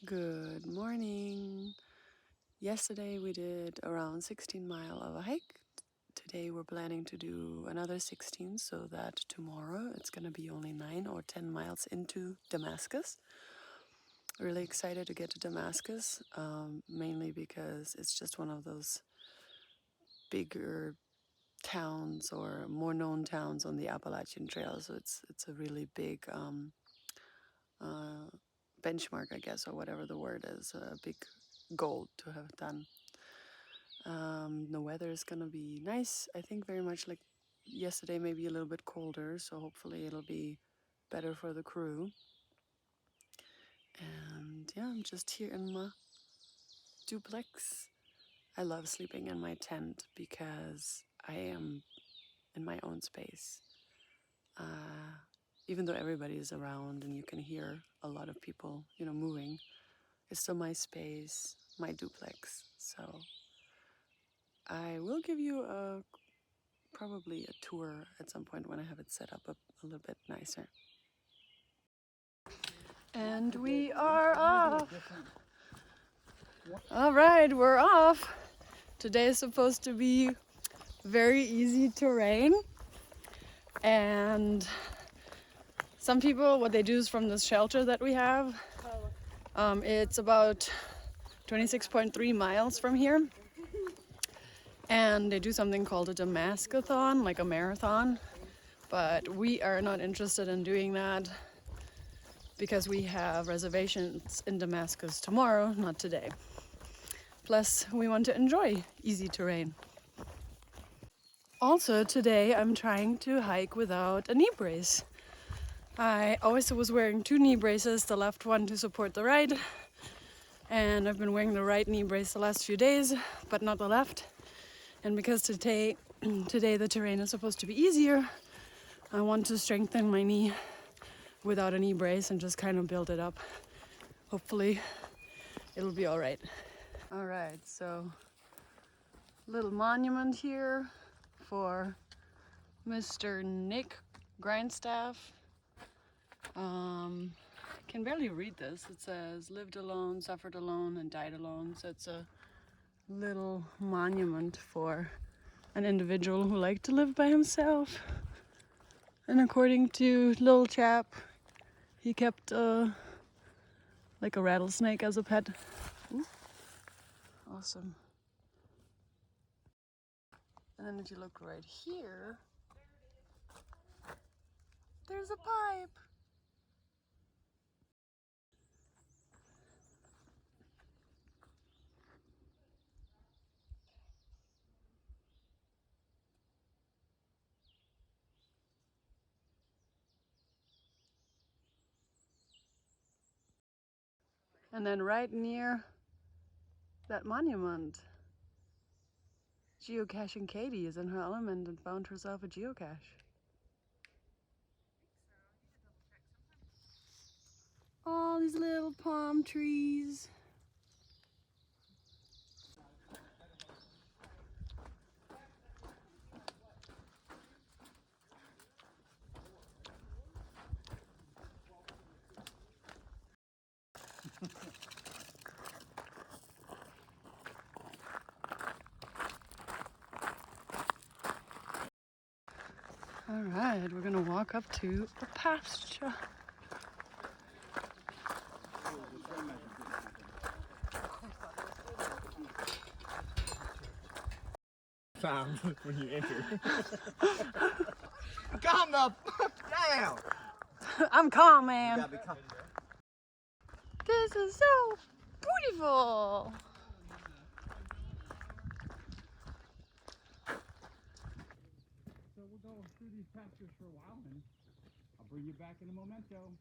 Good morning. Yesterday we did around 16 miles of a hike. Today we're planning to do another 16 so that tomorrow it's going to be only 9 or 10 miles into Damascus. Really excited to get to Damascus, mainly because it's just one of those bigger towns or more known towns on the Appalachian Trail. So it's a really big benchmark, I guess, or whatever the word is, a big goal to have done. The weather is gonna be nice, I think, very much like yesterday, maybe a little bit colder, so hopefully it'll be better for the crew. And yeah, I'm just here in my duplex. I love sleeping in my tent because I am in my own space. Even though everybody is around and you can hear a lot of people, moving, it's still my space, my duplex. So I will give you probably a tour at some point when I have it set up a little bit nicer. And we are off. All right, we're off. Today is supposed to be very easy terrain. And some people, what they do is from this shelter that we have, it's about 26.3 miles from here. And they do something called a Damascus-thon, like a marathon. But we are not interested in doing that because we have reservations in Damascus tomorrow, not today. Plus, we want to enjoy easy terrain. Also, today I'm trying to hike without a knee brace. I always was wearing 2 knee braces, the left one to support the right. And I've been wearing the right knee brace the last few days, but not the left. And because today the terrain is supposed to be easier, I want to strengthen my knee without a knee brace and just kind of build it up. Hopefully it'll be all right. All right, so little monument here for Mr. Nick Grindstaff. Can barely read this. It says lived alone, suffered alone, and died alone. So it's a little monument for an individual who liked to live by himself. And according to little chap, he kept like a rattlesnake as a pet. Ooh. Awesome. And then if you look right here, there's a pipe. And then right near that monument, geocaching Katie is in her element and found herself a geocache. All these little palm trees. All right, we're gonna walk up to the pasture. Found when you enter. Calm the fuck down. I'm calm, man. You gotta be calm. This is so beautiful. So we'll go through these pastures for a while and I'll bring you back in a momento.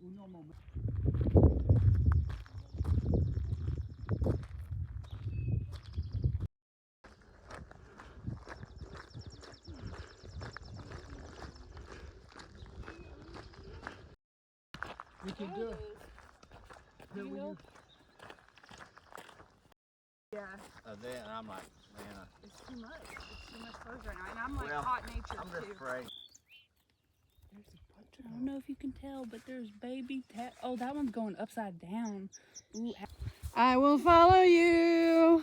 Uno momento. We can do it. Here we go. Yeah, Then I'm like, man, it's too much. It's too much clothes right now, and I'm like Well, hot natured I'm just too. afraid. There's a bunch I don't know if you can tell, but there's baby oh, that one's going upside down. Ooh, I will follow you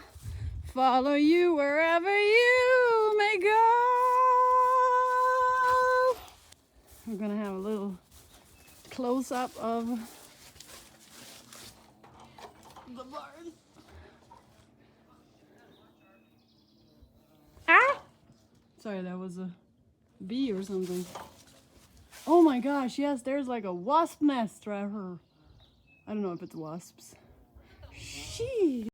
wherever you may go. We're gonna have a little close-up of the barn. Ah! Sorry, that was a bee or something. Oh my gosh, yes, there's like a wasp nest right here. I don't know if it's wasps. Sheesh.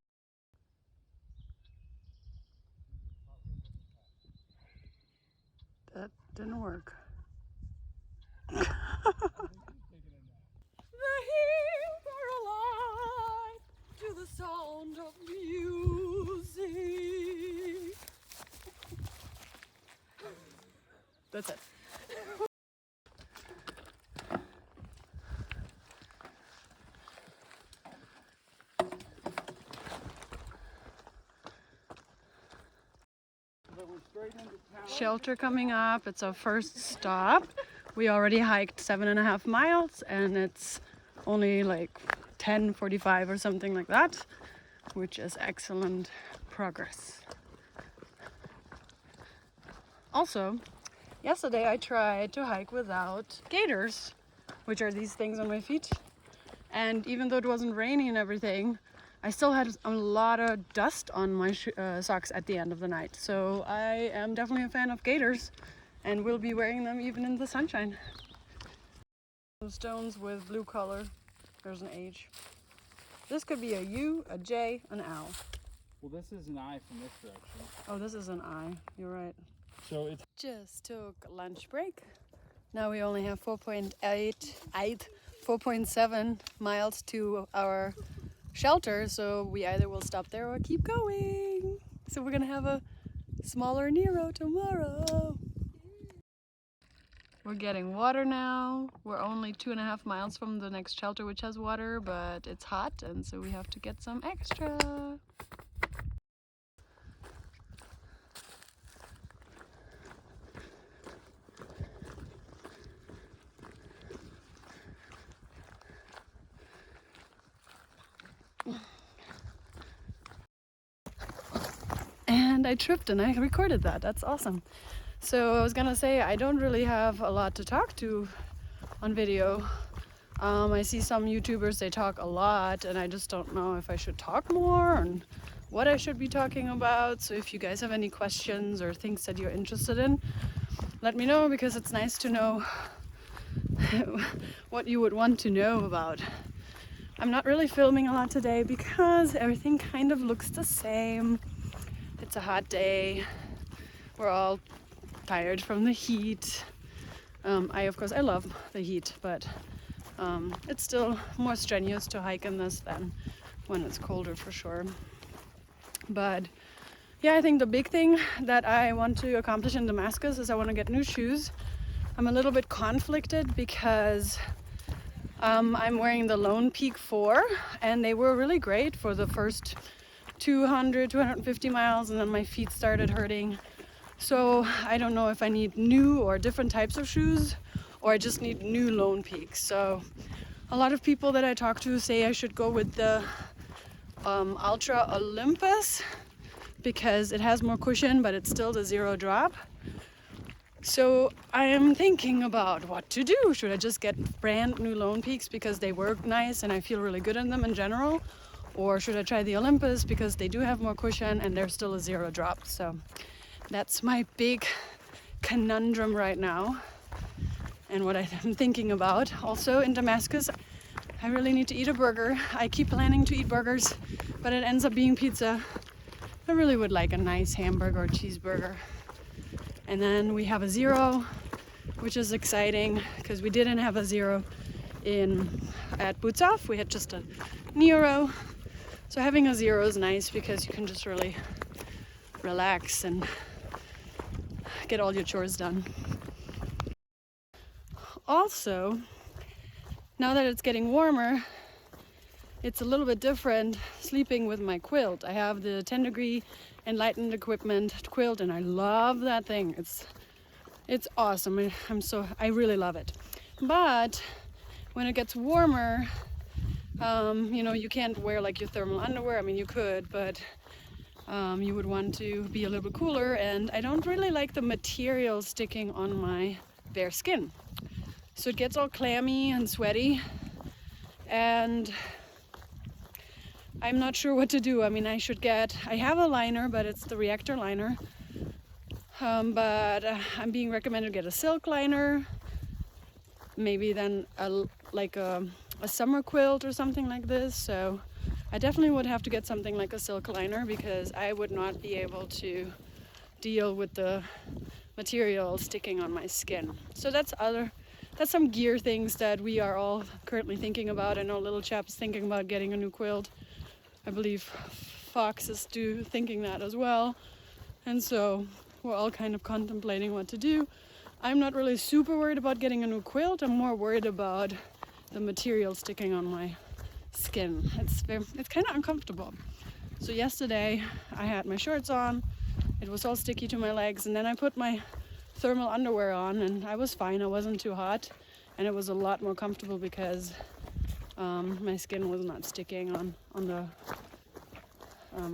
That didn't work. The hills are alive to the sound of music. That's it. Shelter coming up. It's our first stop. We already hiked 7.5 miles and it's only like 10:45 or something like that, which is excellent progress. Also, yesterday I tried to hike without gaiters, which are these things on my feet. And even though it wasn't raining and everything, I still had a lot of dust on my socks at the end of the night. So I am definitely a fan of gaiters and will be wearing them even in the sunshine. Some stones with blue color. There's an H. This could be a U, a J, an L. Well, this is an I from this direction. Oh, this is an I. You're right. So it's Just took a lunch break. Now we only have 4.7 miles to our shelter, so we either will stop there or keep going. So we're gonna have a smaller Nero tomorrow. We're getting water now. We're only 2.5 miles from the next shelter which has water, but it's hot and so we have to get some extra. And I tripped and I recorded that. That's awesome. So I was gonna say, I don't really have a lot to talk to on video. I see some YouTubers, they talk a lot and I just don't know if I should talk more and what I should be talking about. So if you guys have any questions or things that you're interested in, let me know, because it's nice to know what you would want to know about. I'm not really filming a lot today because everything kind of looks the same. It's a hot day. We're all tired from the heat. Of course, I love the heat, but it's still more strenuous to hike in this than when it's colder for sure. But yeah, I think the big thing that I want to accomplish in Damascus is I want to get new shoes. I'm a little bit conflicted because I'm wearing the Lone Peak 4 and they were really great for the first 250 miles, and then my feet started hurting. So I don't know if I need new or different types of shoes, or I just need new Lone Peaks. So a lot of people that I talk to say I should go with the Ultra Olympus because it has more cushion, but it's still the zero drop. So I am thinking about what to do. Should I just get brand new Lone Peaks because they work nice and I feel really good in them in general? Or should I try the Olympus because they do have more cushion and they're still a zero drop? So that's my big conundrum right now and what I'm thinking about. Also in Damascus, I really need to eat a burger. I keep planning to eat burgers, but it ends up being pizza. I really would like a nice hamburger or cheeseburger. And then we have a zero, which is exciting because we didn't have a zero at Boots Off. We had just a Nero. So having a zero is nice because you can just really relax and get all your chores done. Also, now that it's getting warmer, it's a little bit different sleeping with my quilt. I have the 10-degree enlightened equipment quilt and I love that thing. It's awesome. I really love it. But when it gets warmer, you know, you can't wear like your thermal underwear. I mean, you could, but you would want to be a little bit cooler, and I don't really like the material sticking on my bare skin. So it gets all clammy and sweaty, and I'm not sure what to do. I mean, I have a liner, but it's the reactor liner. But I'm being recommended to get a silk liner, maybe then a summer quilt or something like this. So I definitely would have to get something like a silk liner, because I would not be able to deal with the material sticking on my skin. So that's some gear things that we are all currently thinking about. I know little chap is thinking about getting a new quilt. I believe Fox is thinking that as well. And so we're all kind of contemplating what to do. I'm not really super worried about getting a new quilt. I'm more worried about the material sticking on my skin. It's kind of uncomfortable. So yesterday I had my shorts on. It was all sticky to my legs, and then I put my thermal underwear on, and I was fine. I wasn't too hot, and it was a lot more comfortable because my skin was not sticking on the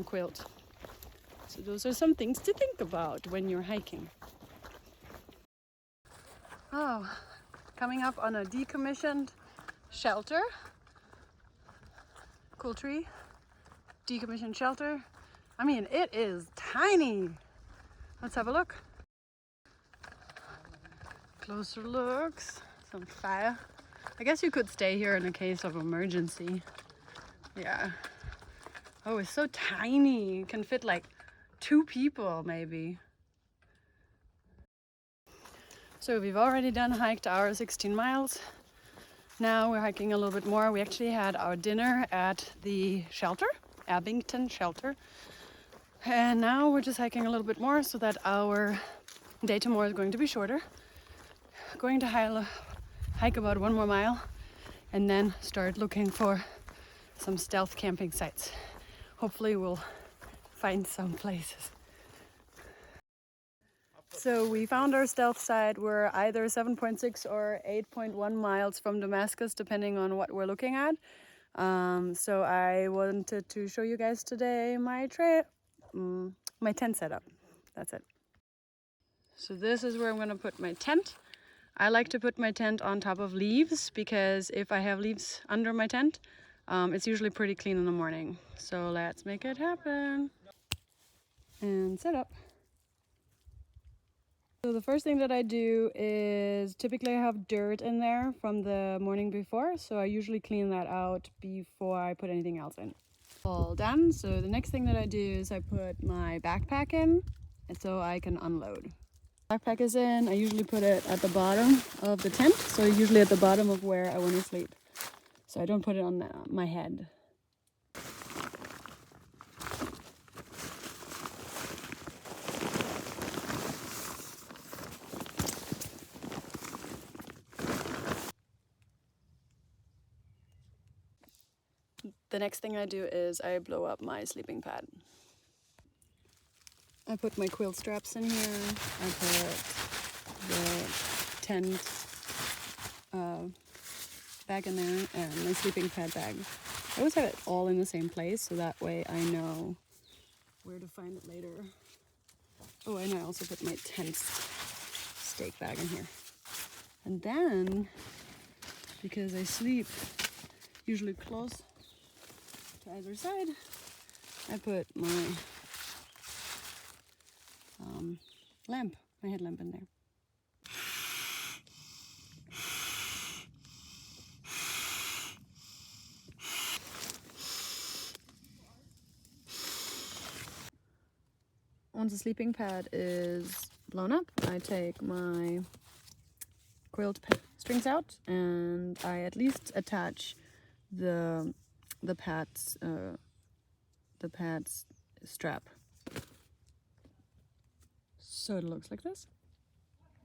quilt. So those are some things to think about when you're hiking. Oh, coming up on a decommissioned shelter. Cool tree. Decommissioned shelter. I mean, it is tiny. Let's have a look. Closer looks. Some fire. I guess you could stay here in a case of emergency. Yeah. Oh, it's so tiny. It can fit like 2 people maybe. So we've already hiked our 16 miles. Now we're hiking a little bit more. We actually had our dinner at the shelter, Abington shelter. And now we're just hiking a little bit more so that our day tomorrow is going to be shorter. Going to hike about 1 more mile and then start looking for some stealth camping sites. Hopefully we'll find some places. So we found our stealth site. We're either 7.6 or 8.1 miles from Damascus, depending on what we're looking at. So I wanted to show you guys today my tent setup. That's it. So this is where I'm gonna put my tent. I like to put my tent on top of leaves, because if I have leaves under my tent, it's usually pretty clean in the morning. So let's make it happen. And set up. So the first thing that I do is, typically I have dirt in there from the morning before, so I usually clean that out before I put anything else in. All done. So the next thing that I do is I put my backpack in, and so I can unload. Backpack is in. I usually put it at the bottom of the tent, so usually at the bottom of where I want to sleep. So I don't put it on my head. The next thing I do is I blow up my sleeping pad. I put my quilt straps in here. I put the tent bag in there and my sleeping pad bag. I always have it all in the same place, so that way I know where to find it later. Oh, and I also put my tent stake bag in here. And then, because I sleep usually close to either side, I put my lamp, my headlamp in there. Once the sleeping pad is blown up, I take my quilt strings out and I at least attach the pad's strap. So it looks like this.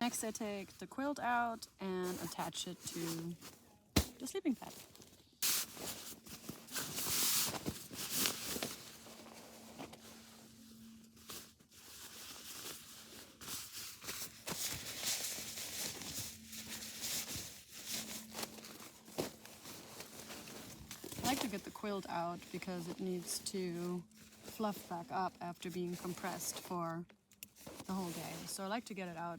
Next I take the quilt out and attach it to the sleeping pad. get the quilt out because it needs to fluff back up after being compressed for the whole day. So I like to get it out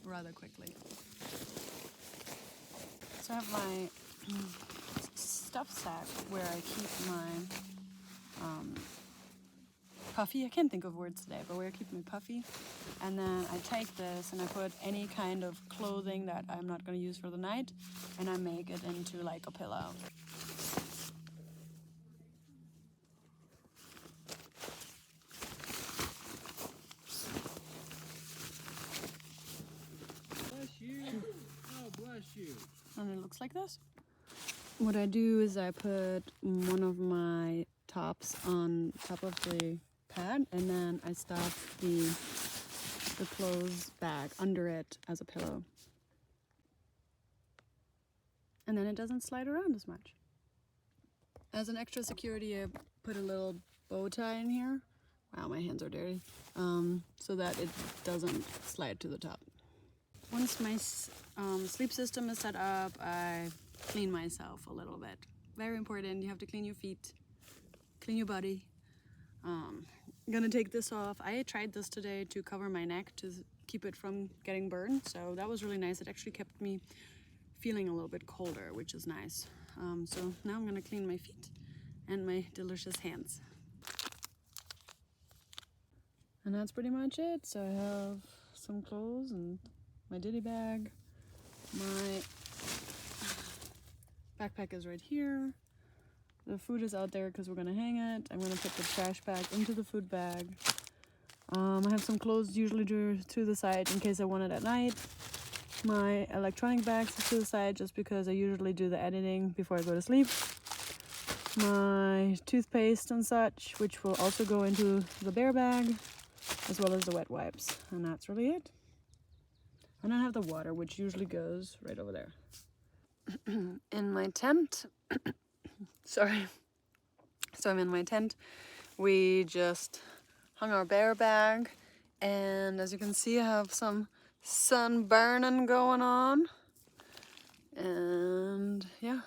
rather quickly. So I have my stuff sack where I keep my puffy. I can't think of words today, but where I keep my puffy. And then I take this and I put any kind of clothing that I'm not going to use for the night, and I make it into like a pillow. Bless you. Oh, bless you. And it looks like this. What I do is I put one of my tops on top of the pad, and then I stuff the clothes bag under it as a pillow. And then it doesn't slide around as much. As an extra security, I put a little bow tie in here. Wow, my hands are dirty. So that it doesn't slide to the top. Once my sleep system is set up, I clean myself a little bit. Very important, you have to clean your feet, clean your body. I'm gonna take this off. I tried this today to cover my neck to keep it from getting burned, so that was really nice. It actually kept me feeling a little bit colder, which is nice. So now I'm gonna clean my feet and my delicious hands. And that's pretty much it. So I have some clothes and my ditty bag. My backpack is right here. The food is out there because we're gonna hang it. I'm gonna put the trash bag into the food bag. I have some clothes usually to the side in case I want it at night. My electronic bags is to the side just because I usually do the editing before I go to sleep. My toothpaste and such, which will also go into the bear bag, as well as the wet wipes. And that's really it. And I have the water, which usually goes right over there. In my tent, sorry. So I'm in my tent. We just hung our bear bag, and as you can see, I have some sun burning going on. And yeah.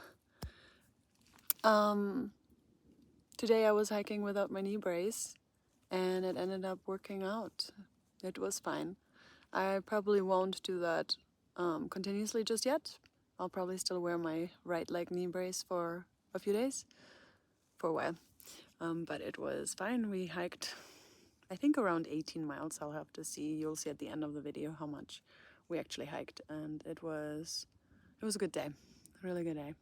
Today I was hiking without my knee brace, and it ended up working out. It was fine. I probably won't do that continuously just yet. I'll probably still wear my right leg knee brace for a few days, for a while. But it was fine. We hiked, I think, around 18 miles. I'll have to see. You'll see at the end of the video how much we actually hiked, and it was a good day. A really good day.